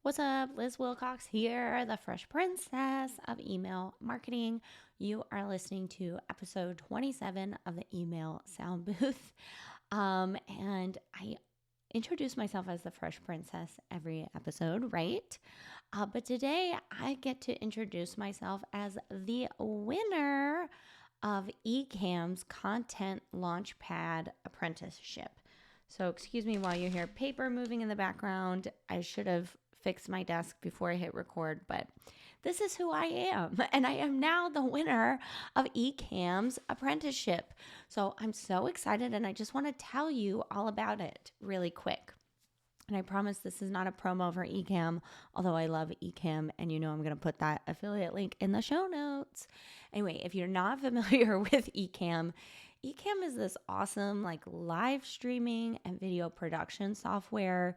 What's up? Liz Wilcox here, the Fresh Princess of Email Marketing. You are listening to episode 27 of the Email Sound Booth. And I introduce myself as the Fresh Princess every episode, right? But today I get to introduce myself as the winner of Ecamm's Content Launchpad Apprenticeship. So, excuse me while you hear paper moving in the background. I should have fixed my desk before I hit record, but this is who I am. And I am now the winner of Ecamm's apprenticeship. So, I'm so excited and I just want to tell you all about it really quick. And I promise this is not a promo for Ecamm, although I love Ecamm, and you know I'm going to put that affiliate link in the show notes. Anyway, if you're not familiar with Ecamm, Ecamm is this awesome like live streaming and video production software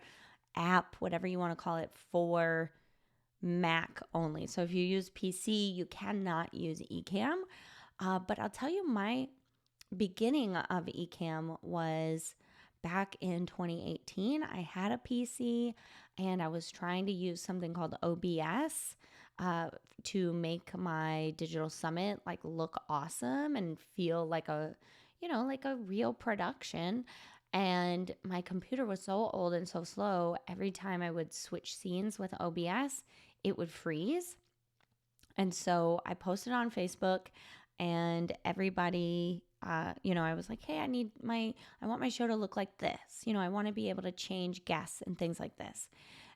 app, whatever you want to call it, for Mac only. So if you use PC, you cannot use Ecamm. But I'll tell you, my beginning of Ecamm was back in 2018. I had a PC and I was trying to use something called OBS to make my digital summit like look awesome and feel like like a real production. And my computer was so old and so slow, every time I would switch scenes with OBS, it would freeze. And so I posted on Facebook and everybody, I was like, hey, I want my show to look like this. I want to be able to change guests and things like this.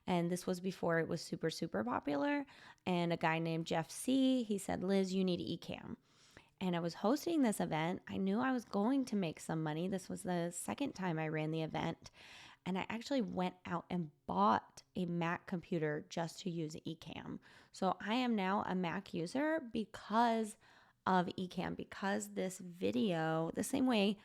And this was before it was super, super popular. And a guy named Jeff C., he said, Liz, you need Ecamm. And I was hosting this event. I knew I was going to make some money. This was the second time I ran the event. And I actually went out and bought a Mac computer just to use Ecamm. So I am now a Mac user because of Ecamm, because this video, the same way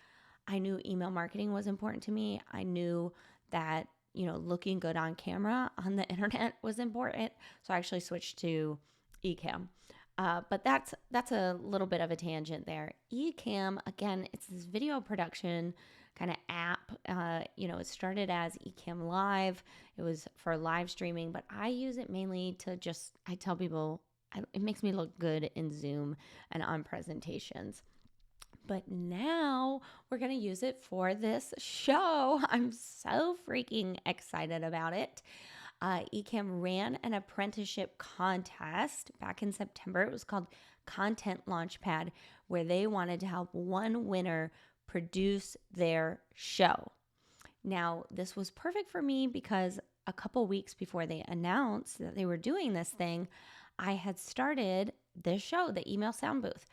I knew email marketing was important to me, I knew that, looking good on camera on the internet was important. So I actually switched to Ecamm. But that's a little bit of a tangent there. Ecamm, again, it's this video production kind of app. It started as Ecamm Live. It was for live streaming, but I use it mainly to I tell people it makes me look good in Zoom and on presentations. But now we're going to use it for this show. I'm so freaking excited about it. Ecamm ran an apprenticeship contest back in September. It was called Content Launchpad, where they wanted to help one winner produce their show. Now, this was perfect for me because a couple weeks before they announced that they were doing this thing, I had started this show, the Email Sound Booth.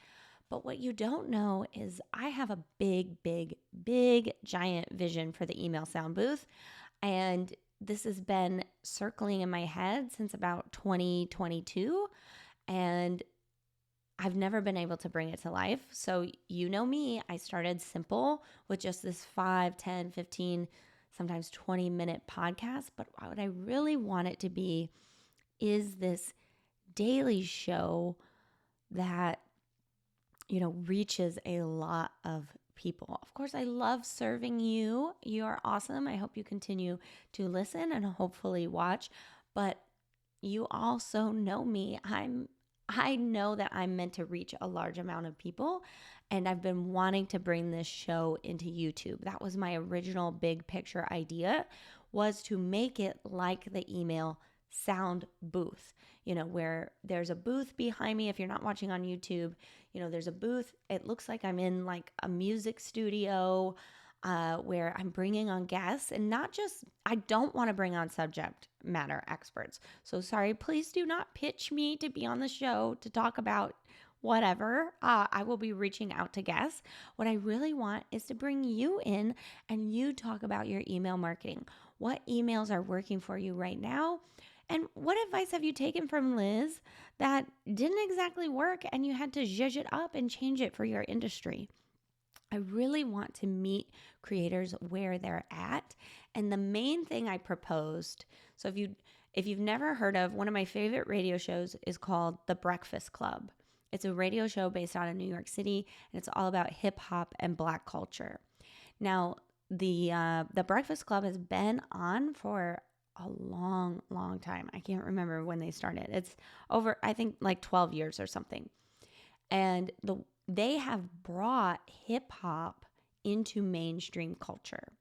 But what you don't know is I have a big, big, big, giant vision for the Email Sound Booth. And this has been circling in my head since about 2022. And I've never been able to bring it to life. So you know me, I started simple with just this 5, 10, 15, sometimes 20-minute podcast. But what I really want it to be is this daily show that, reaches a lot of people. Of course, I love serving you. You are awesome. I hope you continue to listen and hopefully watch. But you also know me. I know that I'm meant to reach a large amount of people, and I've been wanting to bring this show into YouTube. That was my original big picture idea, was to make it like the email sound booth, where there's a booth behind me. If you're not watching on YouTube, there's a booth. It looks like I'm in like a music studio where I'm bringing on guests, and I don't want to bring on subject matter experts. So sorry, please do not pitch me to be on the show to talk about whatever. I will be reaching out to guests. What I really want is to bring you in and you talk about your email marketing. What emails are working for you right now? And what advice have you taken from Liz that didn't exactly work and you had to zhuzh it up and change it for your industry? I really want to meet creators where they're at. And the main thing I proposed, so if you've never heard of, one of my favorite radio shows is called The Breakfast Club. It's a radio show based out of New York City, and it's all about hip hop and Black culture. Now, the Breakfast Club has been on for a long, long time. I can't remember when they started. It's over, I think, like 12 years or something. And they have brought hip hop into mainstream culture,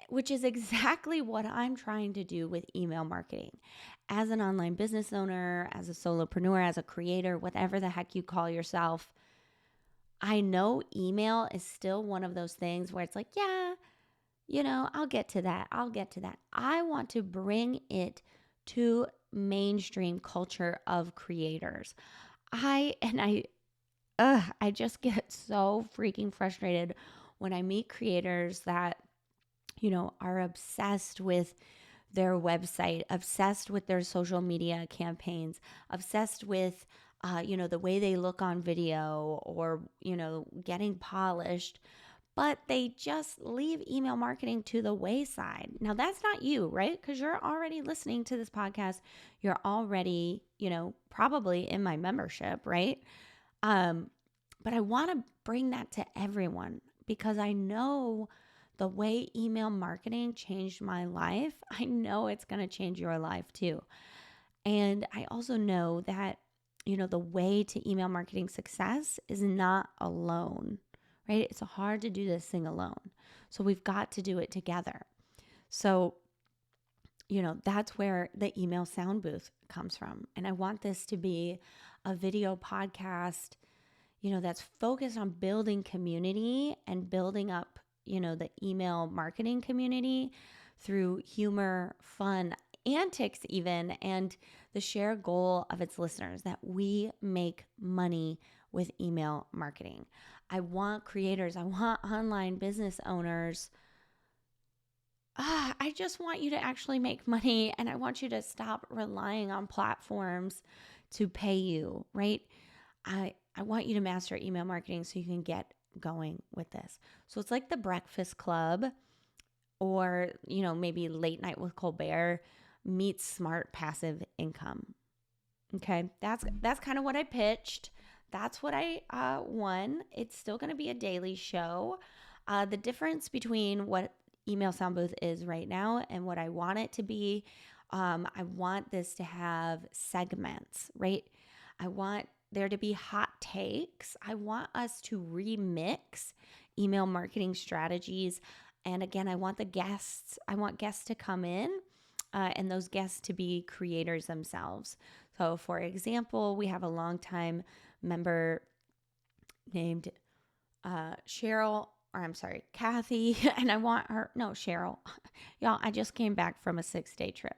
which is exactly what I'm trying to do with email marketing. As an online business owner, as a solopreneur, as a creator, whatever the heck you call yourself, I know email is still one of those things where it's like, yeah, I'll get to that. I'll get to that. I want to bring it to mainstream culture of creators. I just get so freaking frustrated when I meet creators that, are obsessed with their website, obsessed with their social media campaigns, obsessed with, the way they look on video or, getting polished, but they just leave email marketing to the wayside. Now, that's not you, right? Because you're already listening to this podcast. You're already, probably in my membership, right? But I want to bring that to everyone because I know the way email marketing changed my life. I know it's going to change your life too. And I also know that, the way to email marketing success is not alone, right? It's hard to do this thing alone. So we've got to do it together. So, that's where the email sound booth comes from. And I want this to be a video podcast, that's focused on building community and building up, the email marketing community through humor, fun, antics even, and the shared goal of its listeners that we make money with email marketing. I want creators, I want online business owners. I just want you to actually make money, and I want you to stop relying on platforms to pay you, right? I want you to master email marketing so you can get going with this. So it's like the Breakfast Club or, maybe Late Night with Colbert meets smart passive income. Okay, that's kind of what I pitched. That's what I won. It's still going to be a daily show. The difference between what Email Sound Booth is right now and what I want it to be, I want this to have segments, right? I want there to be hot takes. I want us to remix email marketing strategies. And again, I want guests to come in and those guests to be creators themselves. So for example, we have a longtime member named Kathy, and I want her, no, Cheryl. Y'all, I just came back from a 6-day trip.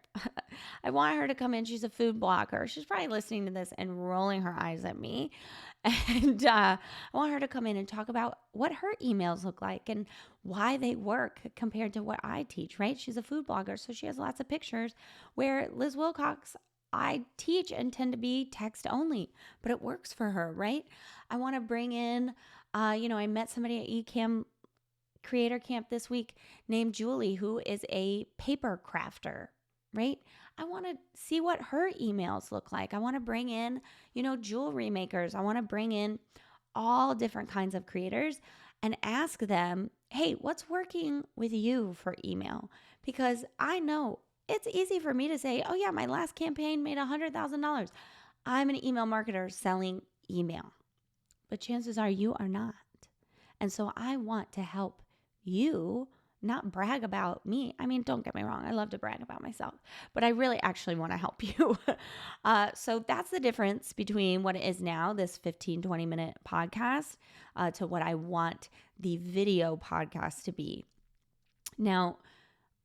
I want her to come in. She's a food blogger. She's probably listening to this and rolling her eyes at me. And I want her to come in and talk about what her emails look like and why they work compared to what I teach, right? She's a food blogger, so she has lots of pictures where Liz Wilcox, I teach and tend to be text only, but it works for her, right? I want to bring in, I met somebody at Ecamm Creator Camp this week named Julie, who is a paper crafter, right? I want to see what her emails look like. I want to bring in, jewelry makers. I want to bring in all different kinds of creators and ask them, hey, what's working with you for email? Because I know it's easy for me to say, oh yeah, my last campaign made $100,000. I'm an email marketer selling email. But chances are you are not. And so I want to help you not brag about me. I mean, don't get me wrong. I love to brag about myself, but I really actually want to help you. So that's the difference between what it is now, this 15, 20-minute podcast, to what I want the video podcast to be. Now,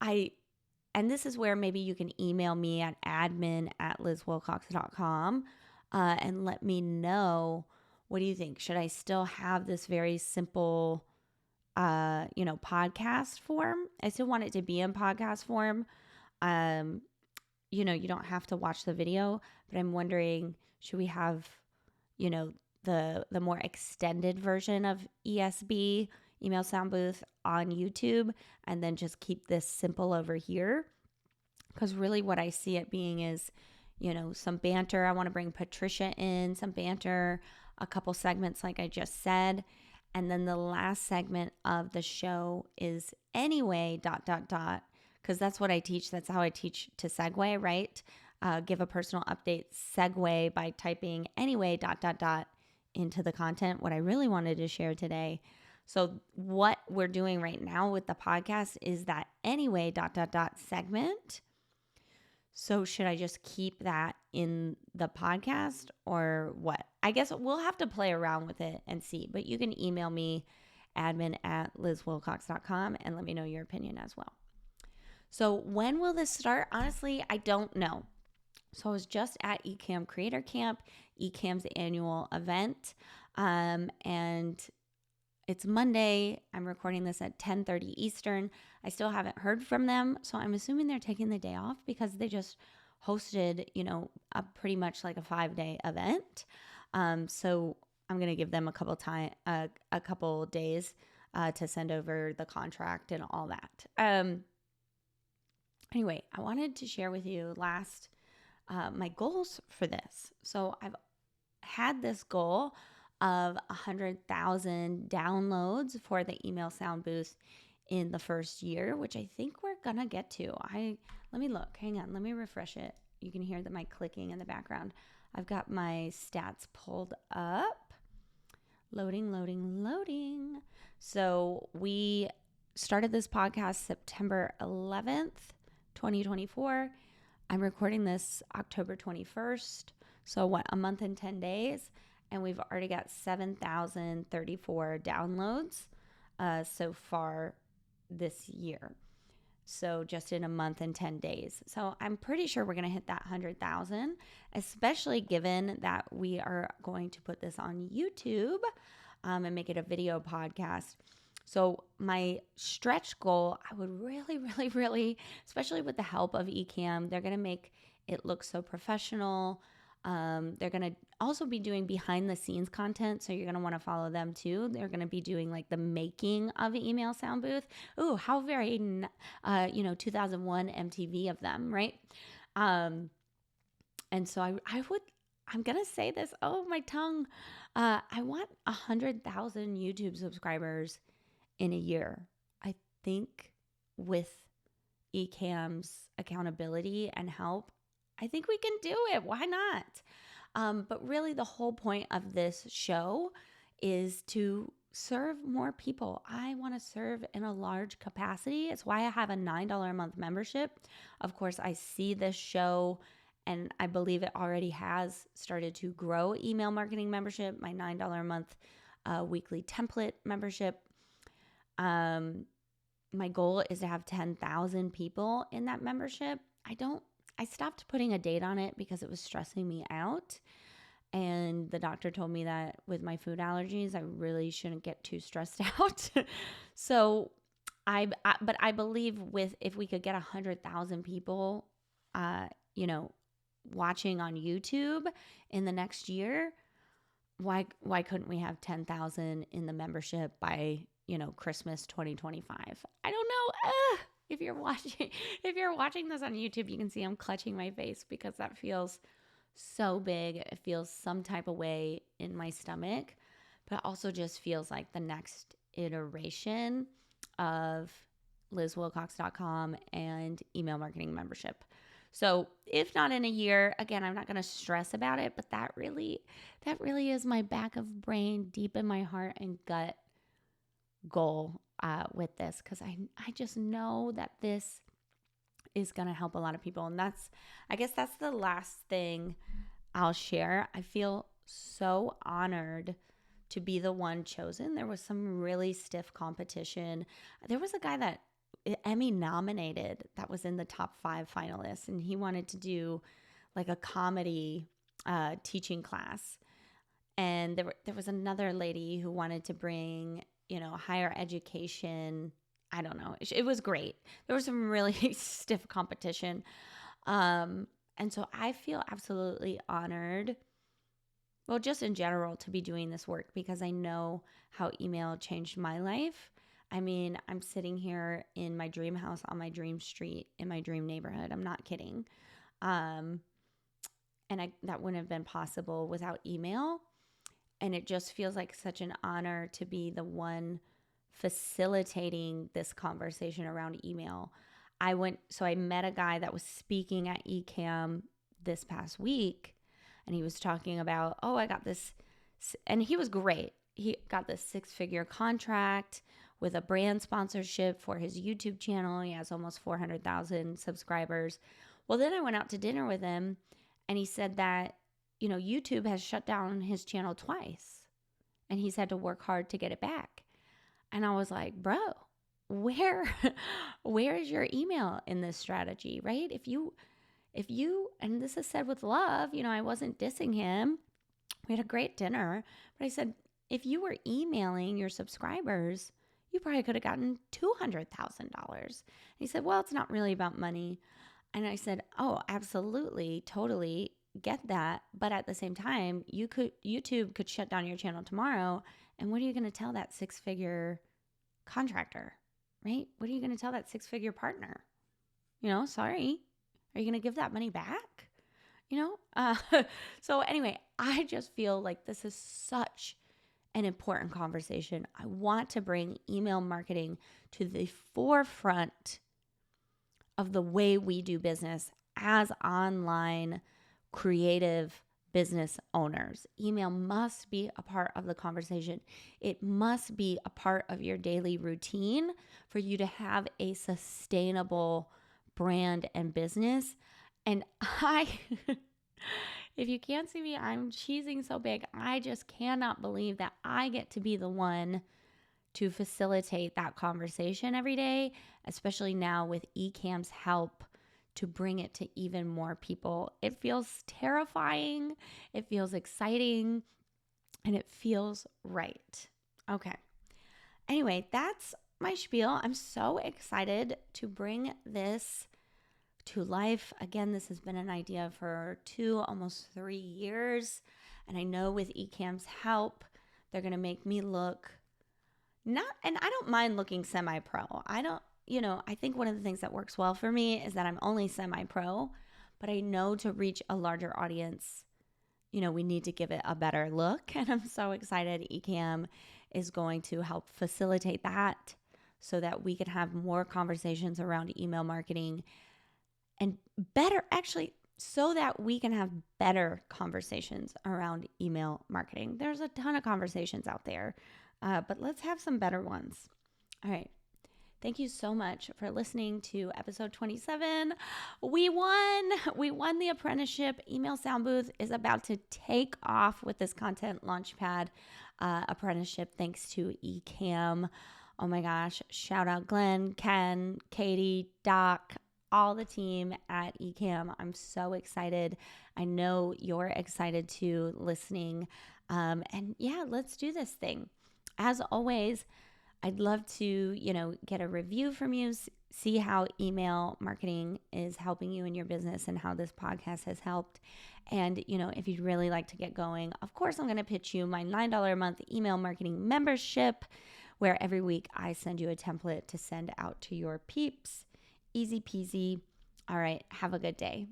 and this is where maybe you can email me at admin@lizwilcox.com and let me know, what do you think? Should I still have this very simple podcast form? I still want it to be in podcast form. You don't have to watch the video, but I'm wondering, should we have, the more extended version of ESB, Email Sound Booth, on YouTube, and then just keep this simple over here? Because really what I see it being is, some banter. I want to bring Patricia in, some banter, a couple segments like I just said. And then the last segment of the show is anyway, ... because that's what I teach. That's how I teach to segue, right? Give a personal update, segue by typing anyway, ... into the content, what I really wanted to share today. So what we're doing right now with the podcast is that anyway ... segment. So should I just keep that in the podcast or what? I guess we'll have to play around with it and see, but you can email me admin@lizwilcox.com and let me know your opinion as well. So when will this start? Honestly, I don't know. So I was just at Ecamm Creator Camp, Ecamm's annual event, and it's Monday. I'm recording this at 10:30 Eastern. I still haven't heard from them, so I'm assuming they're taking the day off because they just hosted, a pretty much like a 5-day event. So I'm gonna give them a couple days to send over the contract and all that. Anyway, I wanted to share with you my goals for this. So I've had this goal of 100,000 downloads for the email sound booth in the first year, which I think we're gonna get to. Let me look. Hang on. Let me refresh it. You can hear my clicking in the background. I've got my stats pulled up. Loading. So we started this podcast September 11th, 2024. I'm recording this October 21st. So a month and 10 days. And we've already got 7,034 downloads so far this year. So just in a month and 10 days. So I'm pretty sure we're going to hit that 100,000, especially given that we are going to put this on YouTube and make it a video podcast. So my stretch goal, I would really, especially with the help of Ecamm, they're going to make it look so professional. They're going to also be doing behind the scenes content. So you're going to want to follow them too. They're going to be doing like the making of the email sound booth. Ooh, how very, 2001 MTV of them, right? And so I'm going to say this. Oh, my tongue. I want 100,000 YouTube subscribers in a year. I think with Ecamm's accountability and help, I think we can do it. Why not? But really the whole point of this show is to serve more people. I want to serve in a large capacity. It's why I have a $9 a month membership. Of course, I see this show and I believe it already has started to grow email marketing membership, my $9 a month weekly template membership. My goal is to have 10,000 people in that membership. I stopped putting a date on it because it was stressing me out. And the doctor told me that with my food allergies, I really shouldn't get too stressed out. So but I believe if we could get 100,000 people, watching on YouTube in the next year, why couldn't we have 10,000 in the membership by, Christmas 2025? I don't know. If you're watching this on YouTube, you can see I'm clutching my face because that feels so big. It feels some type of way in my stomach, but also just feels like the next iteration of LizWilcox.com and email marketing membership. So if not in a year, again, I'm not going to stress about it, but that really is my back of brain, deep in my heart and gut goal with this, because I just know that this is going to help a lot of people. And I guess that's the last thing I'll share. I feel so honored to be the one chosen. There was some really stiff competition. There was a guy that Emmy nominated that was in the top 5 finalists, and he wanted to do like a comedy teaching class. And there was another lady who wanted to bring, higher education. I don't know. It was great. There was some really stiff competition. And so I feel absolutely honored, well, just in general, to be doing this work because I know how email changed my life. I mean, I'm sitting here in my dream house on my dream street in my dream neighborhood. I'm not kidding. And that wouldn't have been possible without email. And it just feels like such an honor to be the one facilitating this conversation around email. I met a guy that was speaking at Ecamm this past week, and he was talking about, I got this, and he was great. He got this 6-figure contract with a brand sponsorship for his YouTube channel. He has almost 400,000 subscribers. Well, then I went out to dinner with him, and he said that, YouTube has shut down his channel twice, and he's had to work hard to get it back. And I was like, bro, where is your email in this strategy, right? If you, and this is said with love, I wasn't dissing him. We had a great dinner, but I said, if you were emailing your subscribers, you probably could have gotten $200,000. He said, well, it's not really about money. And I said, oh, absolutely, totally get that. But at the same time, YouTube could shut down your channel tomorrow. And what are you going to tell that 6-figure contractor, right? What are you going to tell that 6-figure partner? Sorry. Are you going to give that money back? So anyway, I just feel like this is such an important conversation. I want to bring email marketing to the forefront of the way we do business as online creative business owners. Email must be a part of the conversation. It must be a part of your daily routine for you to have a sustainable brand and business. And if you can't see me, I'm cheesing so big. I just cannot believe that I get to be the one to facilitate that conversation every day, especially now with Ecamm's help to bring it to even more people. It feels terrifying, it feels exciting, and it feels right. Okay. Anyway, that's my spiel. I'm so excited to bring this to life. Again, this has been an idea for almost 3 years. And I know with Ecamm's help, they're going to make me look and I don't mind looking semi-pro. I think one of the things that works well for me is that I'm only semi-pro, but I know to reach a larger audience, we need to give it a better look. And I'm so excited Ecamm is going to help facilitate that so that we can have more conversations around email marketing and so that we can have better conversations around email marketing. There's a ton of conversations out there, but let's have some better ones. All right. Thank you so much for listening to episode 27. We won the apprenticeship. Email Sound Booth is about to take off with this content Launchpad apprenticeship thanks to Ecamm. Oh my gosh. Shout out Glenn, Ken, Katie, Doc, all the team at Ecamm. I'm so excited. I know you're excited too listening. And yeah, let's do this thing. As always, I'd love to, get a review from you, see how email marketing is helping you in your business and how this podcast has helped. And, if you'd really like to get going, of course, I'm going to pitch you my $9 a month email marketing membership, where every week I send you a template to send out to your peeps. Easy peasy. All right. Have a good day.